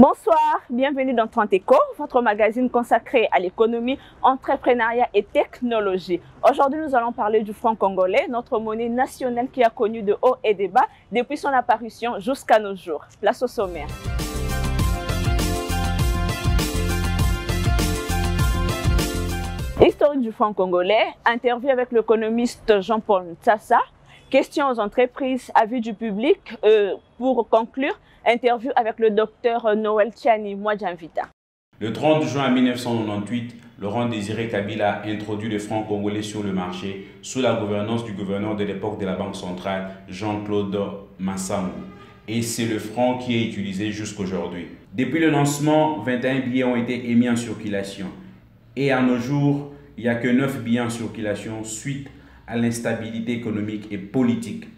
Bonsoir, bienvenue dans 30 Éco, votre magazine consacré à l'économie, entrepreneuriat et technologie. Aujourd'hui, nous allons parler du franc congolais, notre monnaie nationale qui a connu de hauts et de bas depuis son apparition jusqu'à nos jours. Place au sommaire. Historique du franc congolais, interview avec l'économiste Jean-Paul Ntsassa, questions aux entreprises, avis du public. Pour conclure, interview avec le docteur Noël Tchani Mwadjanvita. Le 30 juin 1998, Laurent Désiré Kabila a introduit le franc congolais sur le marché sous la gouvernance du gouverneur de l'époque de la Banque centrale, Jean-Claude Massamou. Et c'est le franc qui est utilisé jusqu'aujourd'hui. Depuis le lancement, 21 billets ont été émis en circulation. Et à nos jours, il n'y a que 9 billets en circulation suite à l'instabilité économique et politique.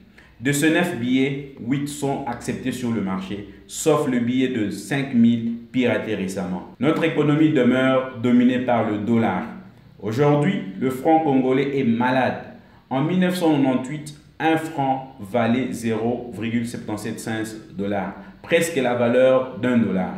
De ces 9 billets, 8 sont acceptés sur le marché, sauf le billet de 5 000 piraté récemment. Notre économie demeure dominée par le dollar. Aujourd'hui, le franc congolais est malade. En 1998, un franc valait 0,775 $, presque la valeur d'un dollar.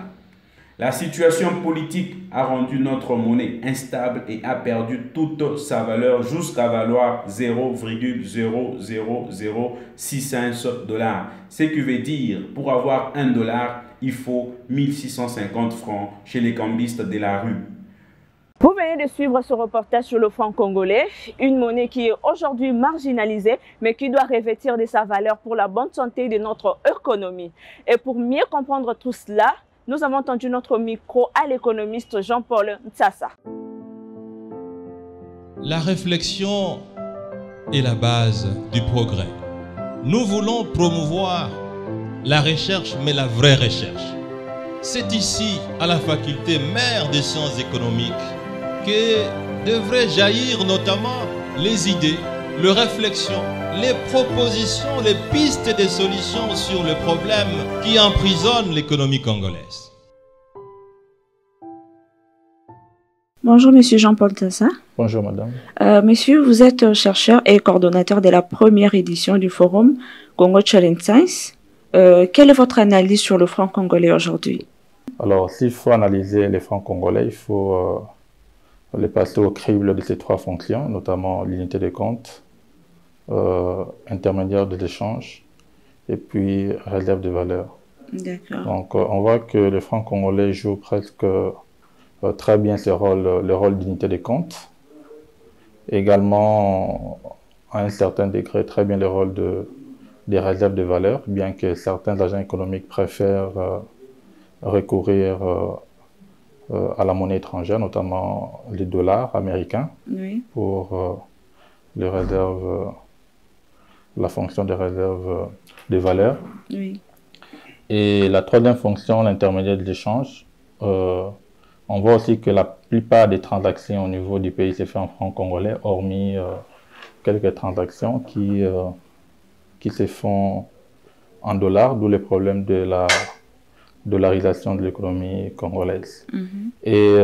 La situation politique a rendu notre monnaie instable et a perdu toute sa valeur jusqu'à valoir 0,00065 $. Ce qui veut dire, pour avoir un dollar, il faut 1650 francs chez les cambistes de la rue. Vous venez de suivre ce reportage sur le franc congolais, une monnaie qui est aujourd'hui marginalisée, mais qui doit revêtir de sa valeur pour la bonne santé de notre économie. Et pour mieux comprendre tout cela, nous avons tendu notre micro à l'économiste Jean-Paul Ntsassa. La réflexion est la base du progrès. Nous voulons promouvoir la recherche, mais la vraie recherche. C'est ici, à la faculté mère des sciences économiques, que devraient jaillir notamment les idées, les réflexions, les propositions, les pistes de solutions sur les problèmes qui emprisonnent l'économie congolaise. Bonjour Monsieur Jean-Paul Ntsassa. Bonjour Madame. Monsieur, vous êtes chercheur et coordonnateur de la première édition du forum Congo Challenge Science. Quelle est votre analyse sur le franc congolais aujourd'hui? Alors, s'il faut analyser les francs congolais, il faut les passer au crible de ces trois fonctions, notamment l'unité de compte, intermédiaire de l'échange et puis réserve de valeur. D'accord. Donc, on voit que le franc congolais joue presque très bien le rôle d'unité de compte. Également, à un certain degré, très bien le rôle des réserves de valeur, bien que certains agents économiques préfèrent recourir à la monnaie étrangère, notamment les dollars américains, Oui. pour les réserves, la fonction des réserves de valeur. Oui. Et la troisième fonction, l'intermédiaire de l'échange, on voit aussi que la plupart des transactions au niveau du pays se fait en francs congolais, hormis quelques transactions qui se font en dollars, d'où les problèmes de la dollarisation de l'économie congolaise. Et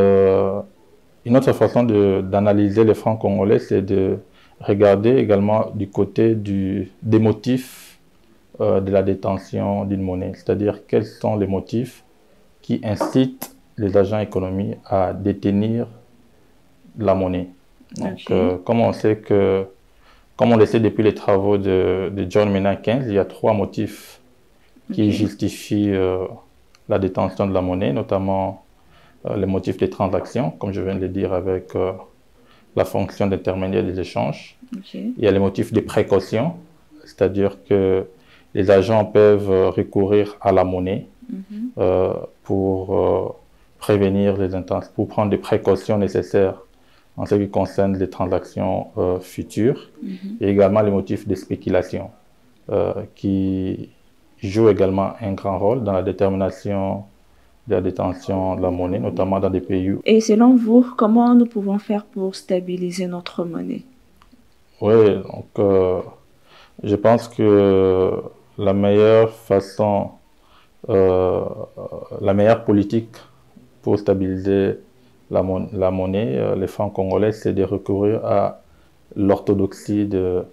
une autre façon d'analyser les francs congolais, c'est de regarder également du côté des motifs de la détention d'une monnaie, c'est-à-dire quels sont les motifs qui incitent les agents économiques à détenir la monnaie. Donc, comme on sait comme on le sait depuis les travaux de John Maynard Keynes, il y a trois motifs qui justifient la détention de la monnaie, notamment les motifs des transactions, comme je viens de le dire avec la fonction d'intermédiaire des échanges. Il y a les motifs de précaution, c'est-à-dire que les agents peuvent recourir à la monnaie pour prévenir les intentions, pour prendre des précautions nécessaires en ce qui concerne les transactions futures, et également les motifs de spéculation qui jouent également un grand rôle dans la détermination de la détention de la monnaie, notamment dans des pays. Et selon vous, comment nous pouvons faire pour stabiliser notre monnaie? Oui, donc Je pense que la meilleure façon, la meilleure politique pour stabiliser la monnaie, les francs congolais, c'est de recourir à l'orthodoxie de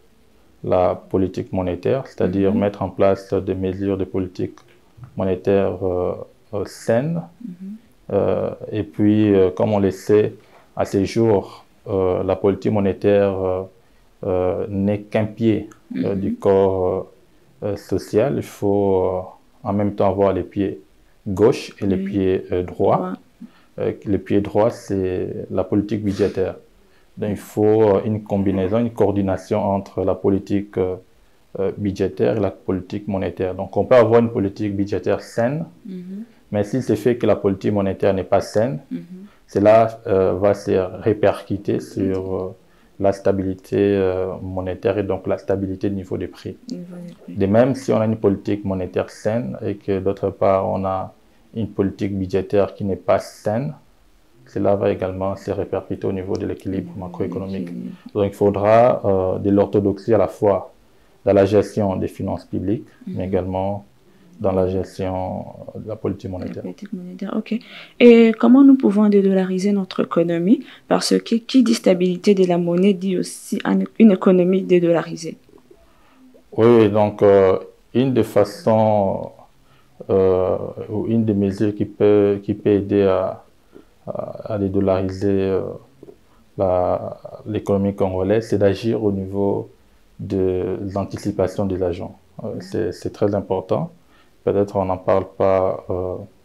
la politique monétaire, c'est-à-dire mettre en place des mesures de politique monétaire saines. Et puis, comme on le sait, à ces jours, la politique monétaire n'est qu'un pied du corps social. Il faut en même temps avoir les pieds gauche et les pieds droits. Le pied droit, c'est la politique budgétaire. Donc, il faut une combinaison, une coordination entre la politique budgétaire et la politique monétaire. Donc, on peut avoir une politique budgétaire saine, mais s'il se fait que la politique monétaire n'est pas saine, cela va se répercuter sur la stabilité monétaire et donc la stabilité du niveau des prix. De même, si on a une politique monétaire saine et que d'autre part, on a une politique budgétaire qui n'est pas saine, cela va également se répercuter au niveau de l'équilibre macroéconomique. Donc, il faudra de l'orthodoxie à la fois dans la gestion des finances publiques, mais également dans la gestion de la politique monétaire. Ok. Et comment nous pouvons dédollariser notre économie? Parce que qui dit stabilité de la monnaie dit aussi une économie dédollarisée. Oui, donc une des façons ou une des mesures qui peut aider à dédollariser l'économie congolaise, c'est d'agir au niveau de l'anticipation des agents. C'est très important. Peut-être on n'en parle pas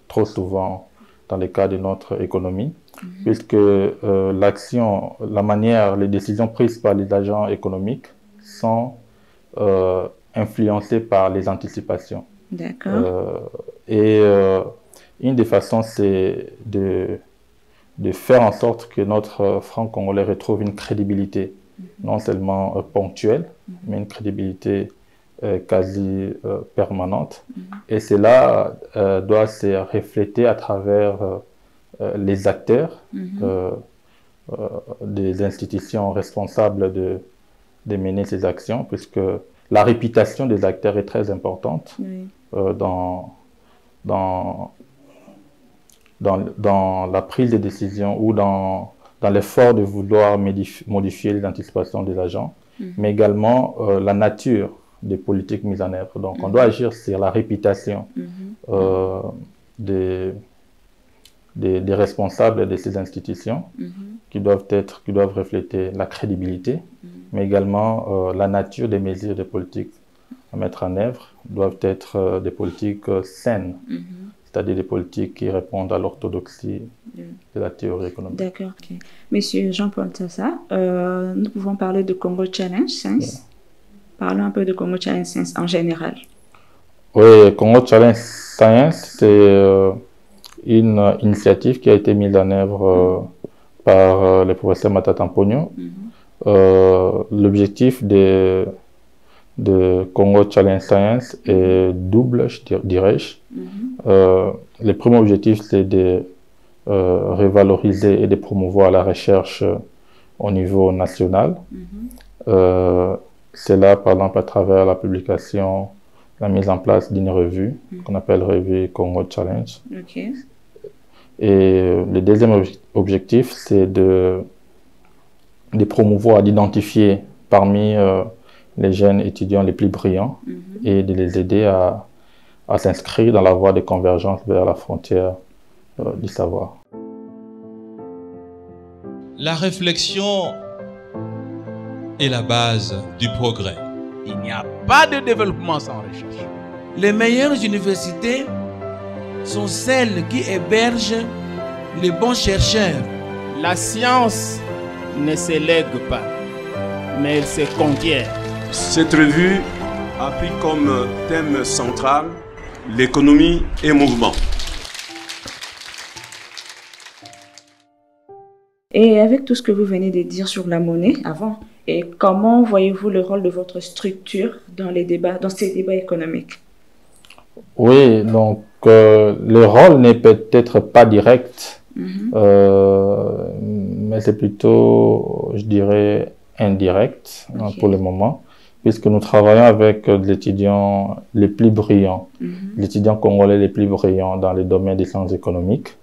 trop souvent dans le cas de notre économie, puisque l'action, la manière, les décisions prises par les agents économiques sont influencées par les anticipations. D'accord. Une des façons, c'est de faire en sorte que notre franc congolais retrouve une crédibilité, non seulement ponctuelle, mais une crédibilité quasi permanente. Et cela doit se refléter à travers les acteurs, des institutions responsables de mener ces actions, puisque la réputation des acteurs est très importante dans la prise de décision ou dans l'effort de vouloir modifier les anticipations des agents, mais également la nature des politiques mises en œuvre. Donc, on doit agir sur la réputation des responsables de ces institutions qui doivent refléter la crédibilité, mais également la nature des mesures de politiques à mettre en œuvre doivent être des politiques saines, c'est-à-dire des politiques qui répondent à l'orthodoxie de la théorie économique. D'accord. Okay. Monsieur Jean-Paul Tassa, nous pouvons parler de Congo Challenge Science. Parlons un peu de Congo Challenge Science en général. Oui, Congo Challenge Science, c'est une initiative qui a été mise en œuvre par le professeur Matata Mponyo. L'objectif de Congo Challenge Science est double, dirais-je. Le premier objectif, c'est de revaloriser et de promouvoir la recherche au niveau national. C'est là, par exemple, à travers la publication, la mise en place d'une revue qu'on appelle Revue Congo Challenge. Okay. Et le deuxième objectif, c'est de promouvoir, d'identifier parmi les jeunes étudiants les plus brillants et de les aider à s'inscrire dans la voie de convergence vers la frontière du savoir. La réflexion est la base du progrès. Il n'y a pas de développement sans recherche. Les meilleures universités sont celles qui hébergent les bons chercheurs. La science ne se lègue pas, mais elle se conquiert. Cette revue a pris comme thème central l'économie et mouvement. Et avec tout ce que vous venez de dire sur la monnaie avant, et comment voyez-vous le rôle de votre structure dans ces débats économiques? Oui, donc le rôle n'est peut-être pas direct, mais c'est plutôt, je dirais, indirect pour le moment, puisque nous travaillons avec les étudiants les plus brillants, les étudiants congolais les plus brillants dans les domaines des sciences économiques.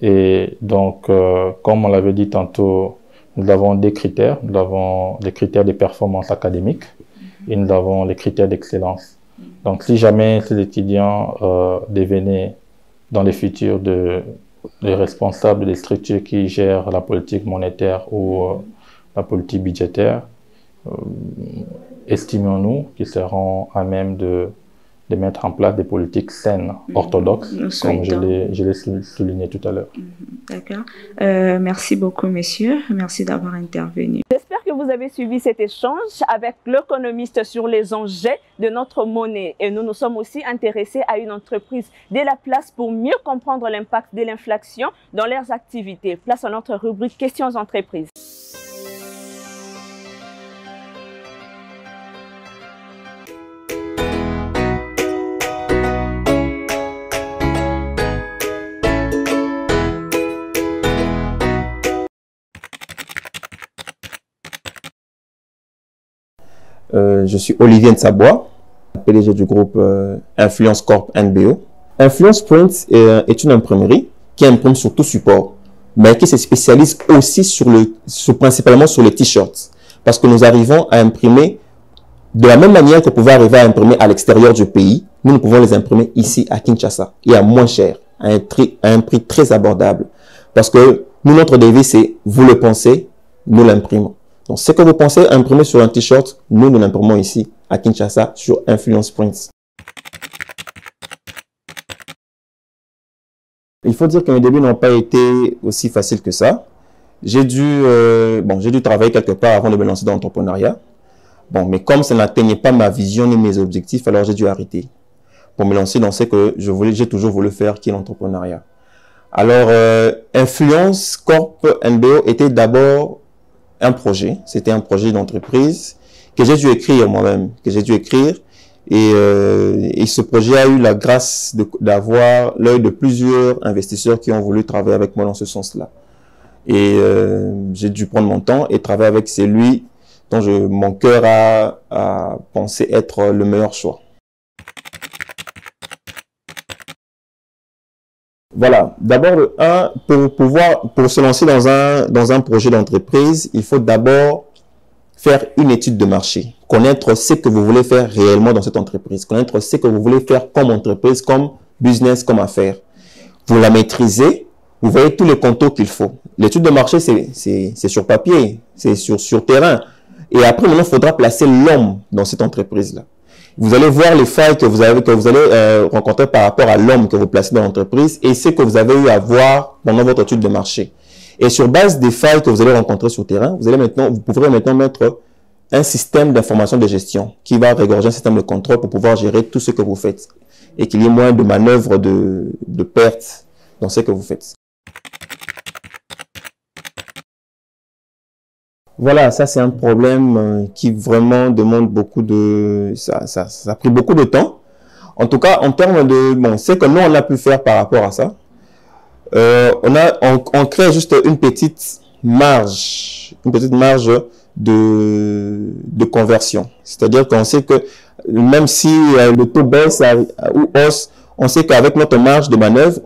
Et donc, comme on l'avait dit tantôt, nous avons des critères. Nous avons les critères de performance académique et nous avons les critères d'excellence. Donc, si jamais ces étudiants devenaient dans le futur les responsables des structures qui gèrent la politique monétaire ou la politique budgétaire, estimons-nous qu'ils seront à même de mettre en place des politiques saines, orthodoxes, comme je l'ai souligné tout à l'heure. D'accord. Merci beaucoup, messieurs. Merci d'avoir intervenu. J'espère que vous avez suivi cet échange avec l'économiste sur les enjeux de notre monnaie. Et nous nous sommes aussi intéressés à une entreprise de la place pour mieux comprendre l'impact de l'inflation dans leurs activités. Place à notre rubrique Questions entreprises. Je suis Olivier Nsabois, PDG du groupe Influence Corp NBO. Influence Print est une imprimerie qui imprime sur tout support, mais qui se spécialise aussi principalement sur les t-shirts. Parce que nous arrivons à imprimer de la même manière que vous pouvez arriver à imprimer à l'extérieur du pays. Nous pouvons les imprimer ici à Kinshasa et à moins cher, à un prix très abordable. Parce que nous, notre devise, c'est vous le pensez, nous l'imprimons. Donc, ce que vous pensez imprimer sur un t-shirt, nous l'imprimons ici, à Kinshasa, sur Influence Prints. Il faut dire que mes débuts n'ont pas été aussi faciles que ça. J'ai dû travailler quelque part avant de me lancer dans l'entrepreneuriat. Bon, mais comme ça n'atteignait pas ma vision ni mes objectifs, alors j'ai dû arrêter pour me lancer dans ce que j'ai toujours voulu faire, qui est l'entrepreneuriat. Alors, Influence Corp NBO était d'abord un projet. C'était un projet d'entreprise que j'ai dû écrire moi-même, Et ce projet a eu la grâce d'avoir l'œil de plusieurs investisseurs qui ont voulu travailler avec moi dans ce sens-là. Et j'ai dû prendre mon temps et travailler avec celui dont mon cœur a pensé être le meilleur choix. Voilà. D'abord, pour se lancer dans un projet d'entreprise, il faut d'abord faire une étude de marché, connaître ce que vous voulez faire réellement dans cette entreprise, connaître ce que vous voulez faire comme entreprise, comme business, comme affaire. Vous la maîtrisez, vous voyez tous les contours qu'il faut. L'étude de marché, c'est sur papier, c'est sur terrain. Et après, maintenant, il faudra placer l'homme dans cette entreprise-là. Vous allez voir les failles que vous allez rencontrer par rapport à l'homme que vous placez dans l'entreprise et ce que vous avez eu à voir pendant votre étude de marché. Et sur base des failles que vous allez rencontrer sur le terrain, vous pourrez maintenant mettre un système d'information de gestion qui va régorger un système de contrôle pour pouvoir gérer tout ce que vous faites et qu'il y ait moins de manœuvres de pertes dans ce que vous faites. Voilà, ça c'est un problème qui vraiment demande beaucoup de... Ça a pris beaucoup de temps. En tout cas, en termes de... Bon, c'est que nous, on a pu faire par rapport à ça. On crée juste une petite marge de conversion. C'est-à-dire qu'on sait que même si le taux baisse ou hausse, on sait qu'avec notre marge de manœuvre,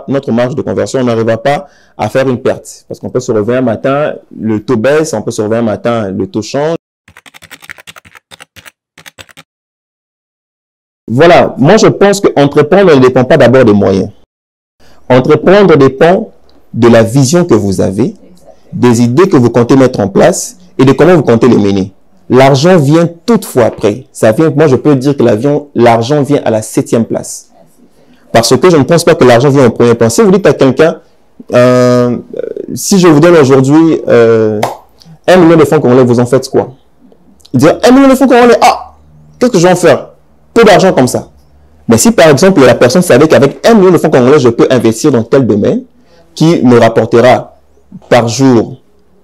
notre marge de conversion, on n'arrivera pas à faire une perte. Parce qu'on peut se réveiller un matin, le taux baisse, on peut se réveiller un matin, le taux change. Voilà, moi je pense qu'entreprendre ne dépend pas d'abord des moyens. Entreprendre dépend de la vision que vous avez, des idées que vous comptez mettre en place et de comment vous comptez les mener. L'argent vient toutefois après. Moi, je peux dire que l'argent vient à la 7e place. Parce que je ne pense pas que l'argent vient au premier plan. Si vous dites à quelqu'un, si je vous donne aujourd'hui 1 million de francs congolais, vous en faites quoi? Il dit 1 million de francs congolais, qu'est-ce que je vais en faire? Peu d'argent comme ça. Mais si par exemple la personne savait qu'avec 1 million de francs congolais, je peux investir dans tel domaine qui me rapportera par jour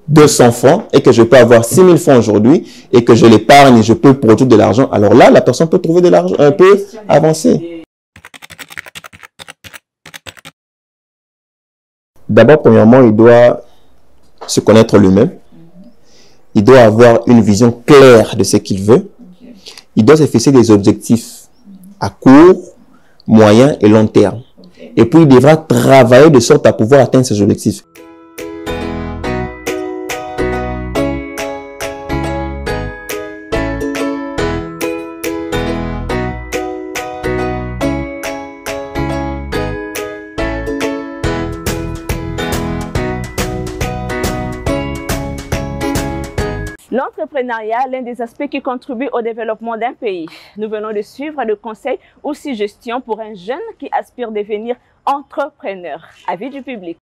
200 francs et que je peux avoir 6 000 francs aujourd'hui et que je l'épargne et je peux produire de l'argent, alors là, la personne peut trouver de l'argent, peut avancer. D'abord, premièrement, il doit se connaître lui-même il doit avoir une vision claire de ce qu'il veut. Il doit se fixer des objectifs à court, moyen et long terme. Et puis, il devra travailler de sorte à pouvoir atteindre ces objectifs. L'entrepreneuriat, l'un des aspects qui contribue au développement d'un pays. Nous venons de suivre le conseil ou suggestion pour un jeune qui aspire à devenir entrepreneur. Avis du public.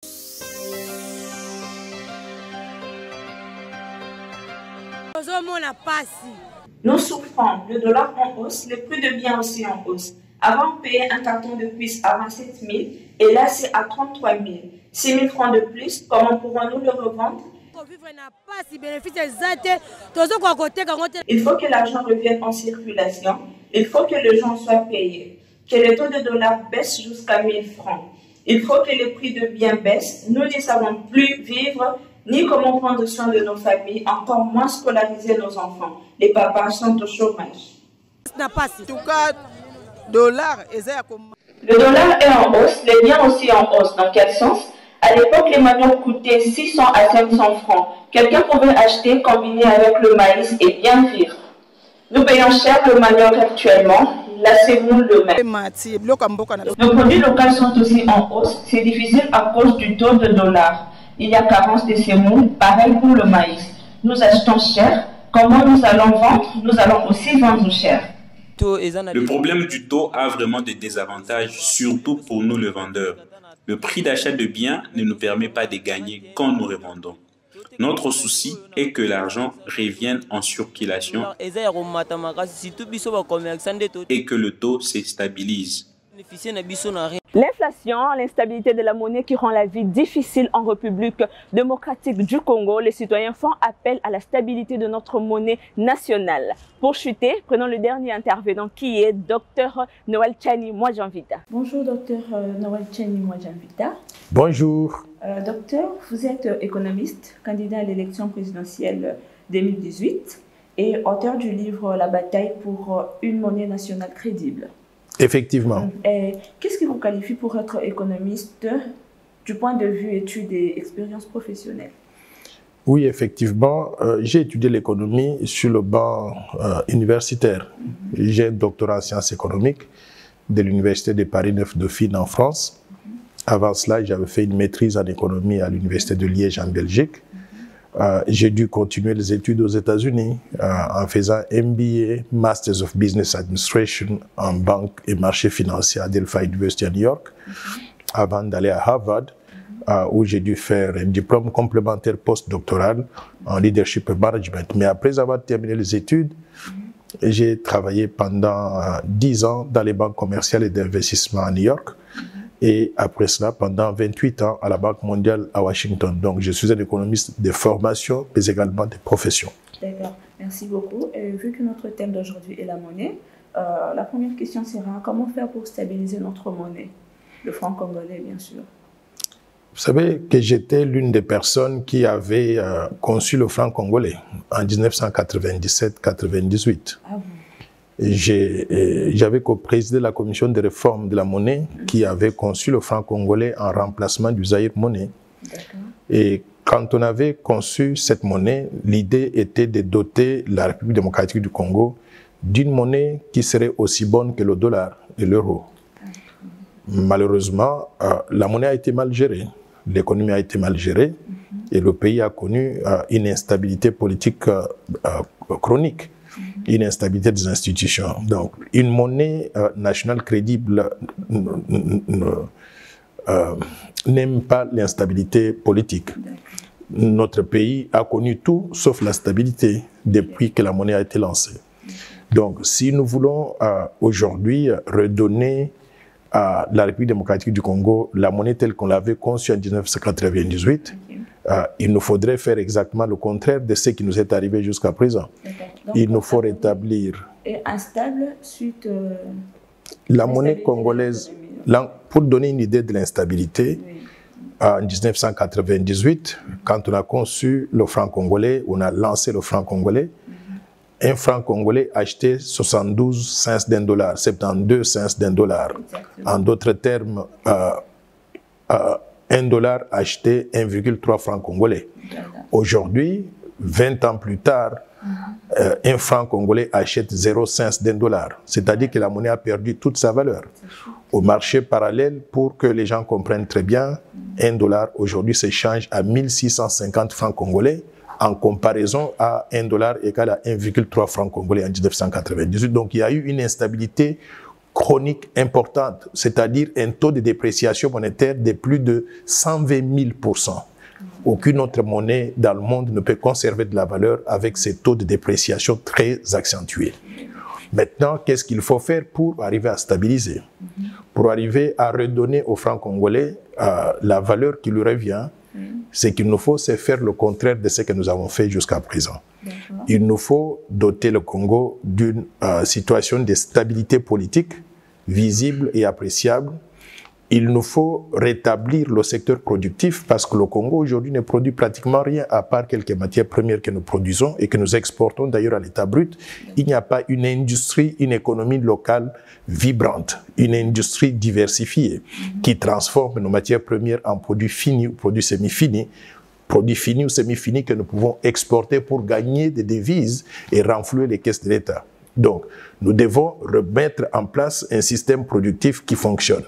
Nous souffrons, le dollar en hausse, les prix de biens aussi en hausse. Avant, on payait un carton de cuisse à 27 000 et là, c'est à 33 000. 6 000 francs de plus, comment pourrons-nous le revendre? Il faut que l'argent revienne en circulation. Il faut que les gens soient payés. Que le taux de dollar baisse jusqu'à 1 000 francs. Il faut que les prix de biens baissent. Nous ne savons plus vivre ni comment prendre soin de nos familles, encore moins scolariser nos enfants. Les papas sont au chômage. Le dollar est en hausse, les biens aussi en hausse. Dans quel sens? À l'époque, les maniocs coûtaient 600 à 500 francs. Quelqu'un pouvait acheter, combiner avec le maïs et bien vivre. Nous payons cher le manioc actuellement. La semoule le même. Nos produits locaux sont aussi en hausse. C'est difficile à cause du taux de dollar. Il y a carence de semoule, pareil pour le maïs. Nous achetons cher. Comment nous allons vendre? Nous allons aussi vendre cher. Le problème du taux a vraiment des désavantages, surtout pour nous les vendeurs. Le prix d'achat de biens ne nous permet pas de gagner quand nous revendons. Notre souci est que l'argent revienne en circulation et que le taux se stabilise. L'inflation, l'instabilité de la monnaie qui rend la vie difficile en République démocratique du Congo, les citoyens font appel à la stabilité de notre monnaie nationale. Pour chuter, prenons le dernier intervenant qui est Dr Noël Tchani Mwadjanvita. Bonjour Dr Noël Tchani Mwadjanvita. Bonjour. Docteur, vous êtes économiste, candidat à l'élection présidentielle 2018 et auteur du livre La bataille pour une monnaie nationale crédible. Effectivement. Qu'est-ce qui vous qualifie pour être économiste du point de vue études et expérience professionnelle? Oui, effectivement. J'ai étudié l'économie sur le banc universitaire. J'ai un doctorat en sciences économiques de l'Université de Paris 9 Dauphine en France. Avant cela, j'avais fait une maîtrise en économie à l'Université de Liège en Belgique. J'ai dû continuer les études aux États-Unis en faisant MBA, Masters of Business Administration en banque et marché financier à Delphi University à New York, avant d'aller à Harvard, où j'ai dû faire un diplôme complémentaire postdoctoral en leadership et management. Mais après avoir terminé les études, j'ai travaillé pendant 10 ans dans les banques commerciales et d'investissement à New York. Et après cela, pendant 28 ans à la Banque mondiale à Washington. Donc, je suis un économiste de formation, mais également de profession. D'accord, merci beaucoup. Vu que notre thème d'aujourd'hui est la monnaie, la première question sera comment faire pour stabiliser notre monnaie? Le franc congolais, bien sûr. Vous savez que j'étais l'une des personnes qui avait conçu le franc congolais en 1997-98. Ah bon? J'avais co-présidé la commission de réforme de la monnaie qui avait conçu le franc congolais en remplacement du Zaïre monnaie. Et quand on avait conçu cette monnaie, l'idée était de doter la République démocratique du Congo d'une monnaie qui serait aussi bonne que le dollar et l'euro. Malheureusement, la monnaie a été mal gérée, l'économie a été mal gérée et le pays a connu une instabilité politique chronique. Une instabilité des institutions. Donc, une monnaie nationale crédible n'aime pas l'instabilité politique. Notre pays a connu tout sauf la stabilité depuis que la monnaie a été lancée. Donc, si nous voulons aujourd'hui redonner à la République démocratique du Congo la monnaie telle qu'on l'avait conçue en 1998, il nous faudrait faire exactement le contraire de ce qui nous est arrivé jusqu'à présent. Il nous faut rétablir... Et instable suite... la monnaie congolaise, pour donner une idée de l'instabilité, en 1998, quand on a conçu le franc congolais, on a lancé le franc congolais, un franc congolais achetait 72 cents d'un dollar, 72 cents d'un dollar. En d'autres termes, un dollar achetait 1,3 franc congolais. Aujourd'hui, 20 ans plus tard, un franc congolais achète 0 cents d'un dollar. C'est-à-dire que la monnaie a perdu toute sa valeur. Au marché parallèle, pour que les gens comprennent très bien, un dollar aujourd'hui s'échange à 1650 francs congolais en comparaison à un dollar égal à 1,3 francs congolais en 1998. Donc il y a eu une instabilité chronique importante, c'est-à-dire un taux de dépréciation monétaire de plus de 120 000%. Aucune autre monnaie dans le monde ne peut conserver de la valeur avec ces taux de dépréciation très accentués. Maintenant, qu'est-ce qu'il faut faire pour arriver à stabiliser? Pour arriver à redonner au franc congolais la valeur qui lui revient, c'est qu'il nous faut c'est faire le contraire de ce que nous avons fait jusqu'à présent. Il nous faut doter le Congo d'une situation de stabilité politique visible et appréciable. Il nous faut rétablir le secteur productif parce que le Congo aujourd'hui ne produit pratiquement rien à part quelques matières premières que nous produisons et que nous exportons d'ailleurs à l'état brut. Il n'y a pas une industrie, une économie locale vibrante, une industrie diversifiée qui transforme nos matières premières en produits finis ou produits semi-finis. Produits finis ou semi-finis que nous pouvons exporter pour gagner des devises et renflouer les caisses de l'État. Donc, nous devons remettre en place un système productif qui fonctionne.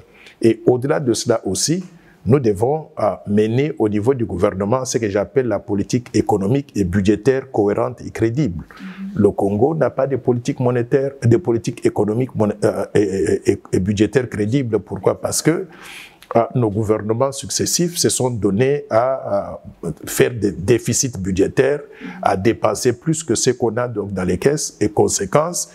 Et au-delà de cela aussi, nous devons mener au niveau du gouvernement ce que j'appelle la politique économique et budgétaire cohérente et crédible. Le Congo n'a pas de politique monétaire, de politique économique et budgétaire crédible. Pourquoi? Parce que nos gouvernements successifs se sont donnés à faire des déficits budgétaires, à dépenser plus que ce qu'on a donc dans les caisses. Et conséquence,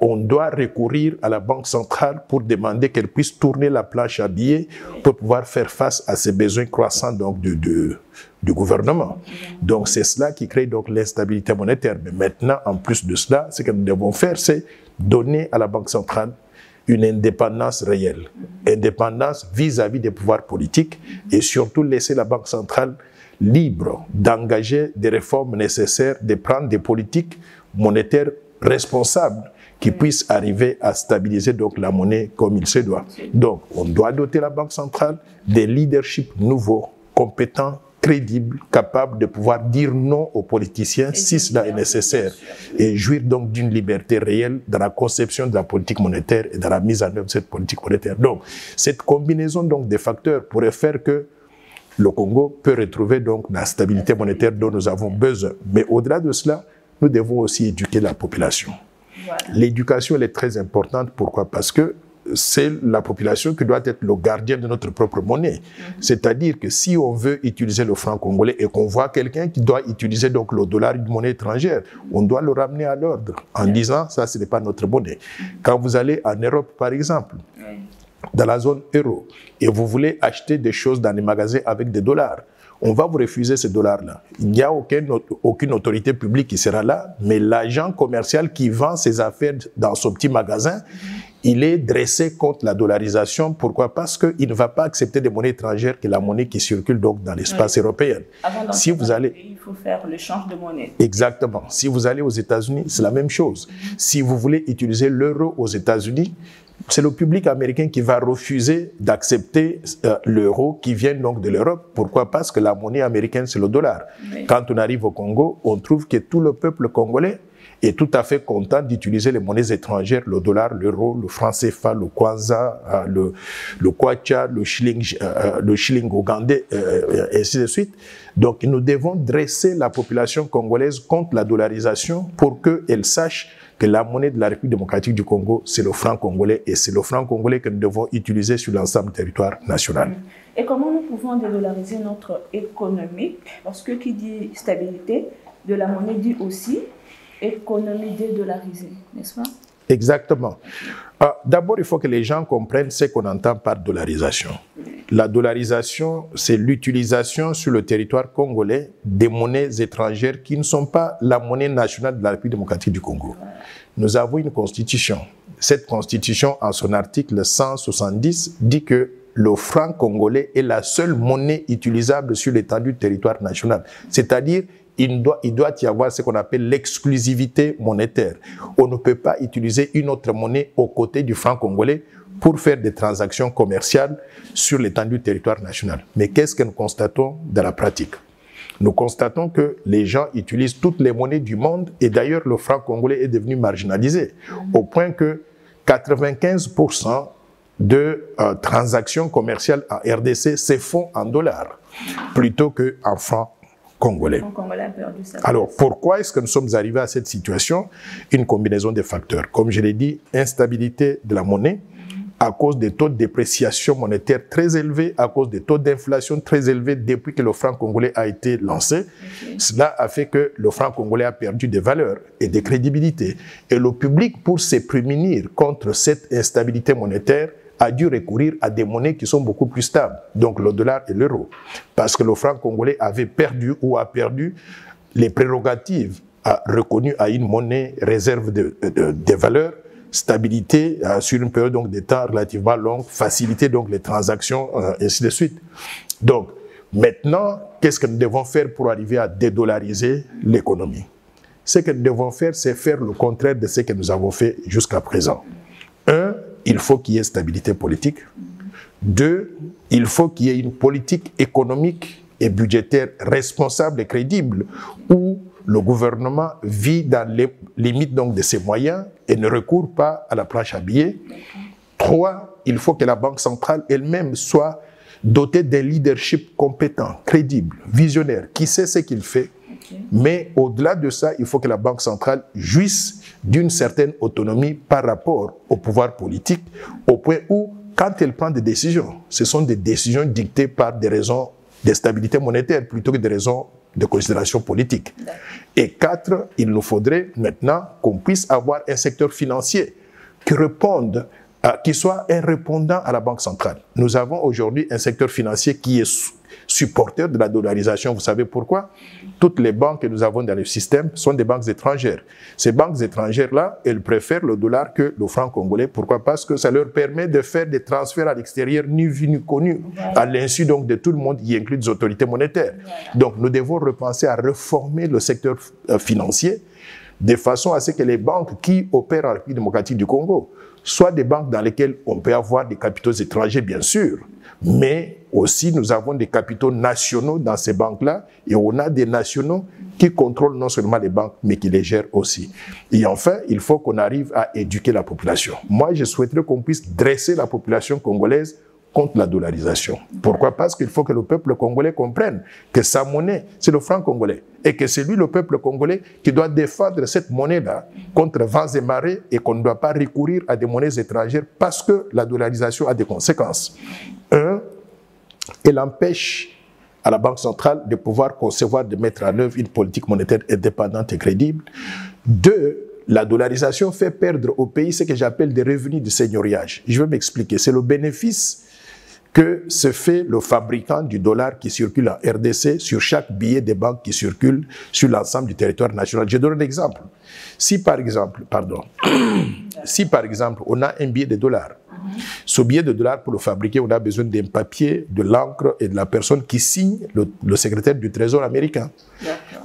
on doit recourir à la Banque centrale pour demander qu'elle puisse tourner la planche à billets pour pouvoir faire face à ces besoins croissants donc, du gouvernement. Donc c'est cela qui crée donc l'instabilité monétaire. Mais maintenant, en plus de cela, ce que nous devons faire, c'est donner à la Banque centrale une indépendance réelle. Indépendance vis-à-vis des pouvoirs politiques et surtout laisser la Banque centrale libre d'engager des réformes nécessaires, de prendre des politiques monétaires responsables qui puissent arriver à stabiliser donc la monnaie comme il se doit. Donc, on doit doter la Banque centrale des leaderships nouveaux, compétents, crédibles, capables de pouvoir dire non aux politiciens si cela est nécessaire et jouir donc d'une liberté réelle dans la conception de la politique monétaire et dans la mise en œuvre de cette politique monétaire. Donc, cette combinaison donc des facteurs pourrait faire que le Congo peut retrouver donc la stabilité monétaire dont nous avons besoin. Mais au-delà de cela, nous devons aussi éduquer la population. Voilà. L'éducation, elle est très importante. Pourquoi? Parce que c'est la population qui doit être le gardien de notre propre monnaie. C'est-à-dire que si on veut utiliser le franc congolais et qu'on voit quelqu'un qui doit utiliser donc le dollar, une monnaie étrangère, on doit le ramener à l'ordre en disant ça, ce n'est pas notre monnaie. Quand vous allez en Europe, par exemple, dans la zone euro, et vous voulez acheter des choses dans les magasins avec des dollars, on va vous refuser ces dollars-là. Il n'y a aucune autorité publique qui sera là, mais l'agent commercial qui vend ses affaires dans son petit magasin, il est dressé contre la dollarisation. Pourquoi? Parce qu'il ne va pas accepter des monnaies étrangères que la monnaie qui circule donc dans l'espace européen. Avant si vous allez, il faut faire le change de monnaie. Exactement. Si vous allez aux États-Unis, c'est la même chose. Si vous voulez utiliser l'euro aux États-Unis, c'est le public américain qui va refuser d'accepter l'euro qui vient donc de l'Europe. Pourquoi? Parce que la monnaie américaine, c'est le dollar. Oui. Quand on arrive au Congo, on trouve que tout le peuple congolais est tout à fait content d'utiliser les monnaies étrangères, le dollar, l'euro, le franc CFA, le kwanza, le kwacha, le shilling ougandais, et ainsi de suite. Donc, nous devons dresser la population congolaise contre la dollarisation pour qu'elle sache que la monnaie de la République démocratique du Congo, c'est le franc congolais et c'est le franc congolais que nous devons utiliser sur l'ensemble du territoire national. Et comment nous pouvons dédollariser notre économie? Parce que qui dit stabilité de la monnaie dit aussi économie dédollarisée, n'est-ce pas? Exactement. D'abord, il faut que les gens comprennent ce qu'on entend par dollarisation. La dollarisation, c'est l'utilisation sur le territoire congolais des monnaies étrangères qui ne sont pas la monnaie nationale de la République démocratique du Congo. Nous avons une constitution. Cette constitution, en son article 170, dit que le franc congolais est la seule monnaie utilisable sur l'étendue du territoire national. C'est-à-dire, il doit y avoir ce qu'on appelle l'exclusivité monétaire. On ne peut pas utiliser une autre monnaie aux côtés du franc congolais pour faire des transactions commerciales sur l'étendue du territoire national. Mais qu'est-ce que nous constatons dans la pratique? Nous constatons que les gens utilisent toutes les monnaies du monde et d'ailleurs le franc congolais est devenu marginalisé au point que 95% de transactions commerciales en RDC se font en dollars plutôt qu'en francs congolais. Alors, pourquoi est-ce que nous sommes arrivés à cette situation? Une combinaison de facteurs. Comme je l'ai dit, instabilité de la monnaie à cause des taux de dépréciation monétaire très élevés, à cause des taux d'inflation très élevés depuis que le franc congolais a été lancé. Cela a fait que le franc congolais a perdu des valeurs et des crédibilités. Et le public, pour se prémunir contre cette instabilité monétaire, a dû recourir à des monnaies qui sont beaucoup plus stables, donc le dollar et l'euro. Parce que le franc congolais avait perdu ou a perdu les prérogatives reconnues à une monnaie réserve de valeurs, stabilité sur une période donc, de temps relativement longue, faciliter donc les transactions, ainsi de suite. Donc, maintenant, qu'est-ce que nous devons faire pour arriver à dédollariser l'économie? Ce que nous devons faire, c'est faire le contraire de ce que nous avons fait jusqu'à présent. 1, il faut qu'il y ait stabilité politique. 2, il faut qu'il y ait une politique économique et budgétaire responsable et crédible où le gouvernement vit dans les limites donc, de ses moyens et ne recourt pas à la planche à billets. 3, il faut que la Banque centrale elle-même soit dotée d'un leadership compétent, crédible, visionnaire, qui sait ce qu'il fait. Mais au-delà de ça, il faut que la Banque centrale jouisse d'une certaine autonomie par rapport au pouvoir politique, au point où, quand elle prend des décisions, ce sont des décisions dictées par des raisons de stabilité monétaire plutôt que des raisons de considération politique. Et 4, il nous faudrait maintenant qu'on puisse avoir un secteur financier qui réponde, qui soit un répondant à la Banque centrale. Nous avons aujourd'hui un secteur financier qui est supporteur de la dollarisation. Vous savez pourquoi? Toutes les banques que nous avons dans le système sont des banques étrangères. Ces banques étrangères-là, elles préfèrent le dollar que le franc congolais. Pourquoi? Parce que ça leur permet de faire des transferts à l'extérieur ni vus ni connus, à l'insu donc de tout le monde, y inclut des autorités monétaires. Donc nous devons repenser à reformer le secteur financier de façon à ce que les banques qui opèrent en République démocratique du Congo soient des banques dans lesquelles on peut avoir des capitaux étrangers, bien sûr, mais aussi nous avons des capitaux nationaux dans ces banques-là et on a des nationaux qui contrôlent non seulement les banques, mais qui les gèrent aussi. Et enfin, il faut qu'on arrive à éduquer la population. Moi, je souhaiterais qu'on puisse dresser la population congolaise contre la dollarisation. Pourquoi? Parce qu'il faut que le peuple congolais comprenne que sa monnaie, c'est le franc congolais. Et que c'est lui, le peuple congolais, qui doit défendre cette monnaie-là contre vents et marées et qu'on ne doit pas recourir à des monnaies étrangères parce que la dollarisation a des conséquences. 1, elle empêche à la Banque centrale de pouvoir concevoir, de mettre en œuvre une politique monétaire indépendante et crédible. 2, la dollarisation fait perdre au pays ce que j'appelle des revenus de seigneuriage. Je vais m'expliquer. C'est le bénéfice que se fait le fabricant du dollar qui circule en RDC sur chaque billet des banques qui circulent sur l'ensemble du territoire national. Je donne un exemple. Si par exemple, on a un billet de dollar, ce billet de dollar, pour le fabriquer, on a besoin d'un papier, de l'encre et de la personne qui signe, le secrétaire du Trésor américain.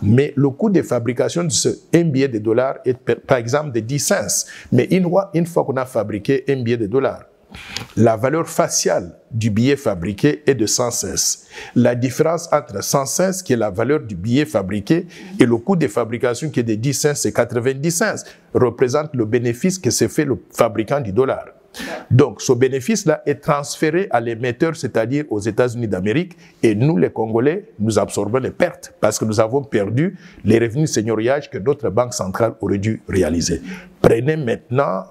Mais le coût de fabrication de un billet de dollar est par exemple de 10 cents. Mais une fois qu'on a fabriqué un billet de dollar, la valeur faciale du billet fabriqué est de 100 cents. La différence entre 100 cents, qui est la valeur du billet fabriqué, et le coût de fabrication qui est de 10 cents, c'est 90 cents, représente le bénéfice que s'est fait le fabricant du dollar. Donc, ce bénéfice-là est transféré à l'émetteur, c'est-à-dire aux États-Unis d'Amérique, et nous, les Congolais, nous absorbons les pertes parce que nous avons perdu les revenus seigneuriage que notre banque centrale aurait dû réaliser. Prenez maintenant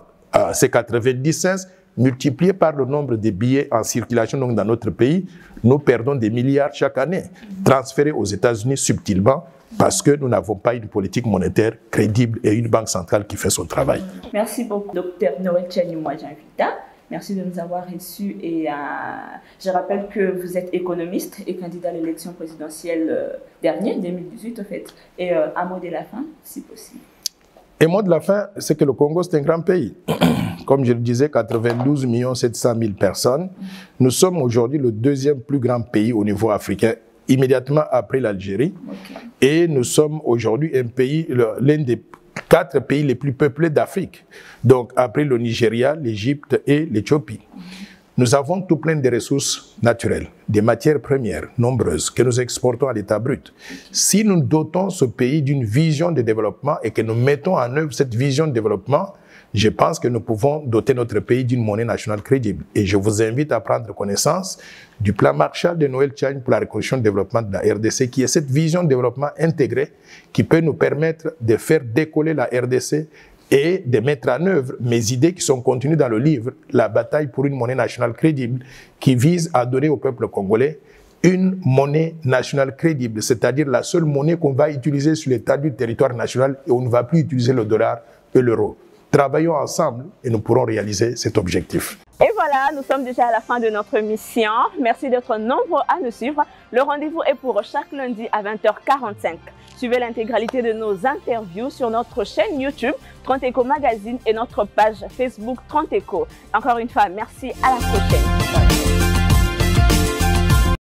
ces 90 cents, multiplié par le nombre de billets en circulation donc dans notre pays, nous perdons des milliards chaque année, transférés aux États-Unis subtilement, parce que nous n'avons pas une politique monétaire crédible et une banque centrale qui fait son travail. Merci beaucoup, Dr Noël Tchani-Mouadjinvita. Merci de nous avoir reçus. Et je rappelle que vous êtes économiste et candidat à l'élection présidentielle dernière, 2018 en fait. Et un mot de la fin, si possible. Et mot de la fin, c'est que le Congo, c'est un grand pays. comme je le disais, 92 700 000 personnes. Nous sommes aujourd'hui le deuxième plus grand pays au niveau africain, immédiatement après l'Algérie. Et nous sommes aujourd'hui un pays, l'un des 4 pays les plus peuplés d'Afrique. Donc après le Nigeria, l'Égypte et l'Éthiopie. Nous avons tout plein de ressources naturelles, des matières premières nombreuses que nous exportons à l'état brut. Si nous dotons ce pays d'une vision de développement et que nous mettons en œuvre cette vision de développement, je pense que nous pouvons doter notre pays d'une monnaie nationale crédible. Et je vous invite à prendre connaissance du plan Marshall de Noël Chang pour la reconstruction et le développement de la RDC, qui est cette vision de développement intégrée qui peut nous permettre de faire décoller la RDC et de mettre en œuvre mes idées qui sont contenues dans le livre « La bataille pour une monnaie nationale crédible » qui vise à donner au peuple congolais une monnaie nationale crédible, c'est-à-dire la seule monnaie qu'on va utiliser sur l'état du territoire national et on ne va plus utiliser le dollar et l'euro. Travaillons ensemble et nous pourrons réaliser cet objectif. Et voilà, nous sommes déjà à la fin de notre mission. Merci d'être nombreux à nous suivre. Le rendez-vous est pour chaque lundi à 20h45. Suivez l'intégralité de nos interviews sur notre chaîne YouTube 30 Eco Magazine et notre page Facebook 30 Eco. Encore une fois, merci, à la prochaine.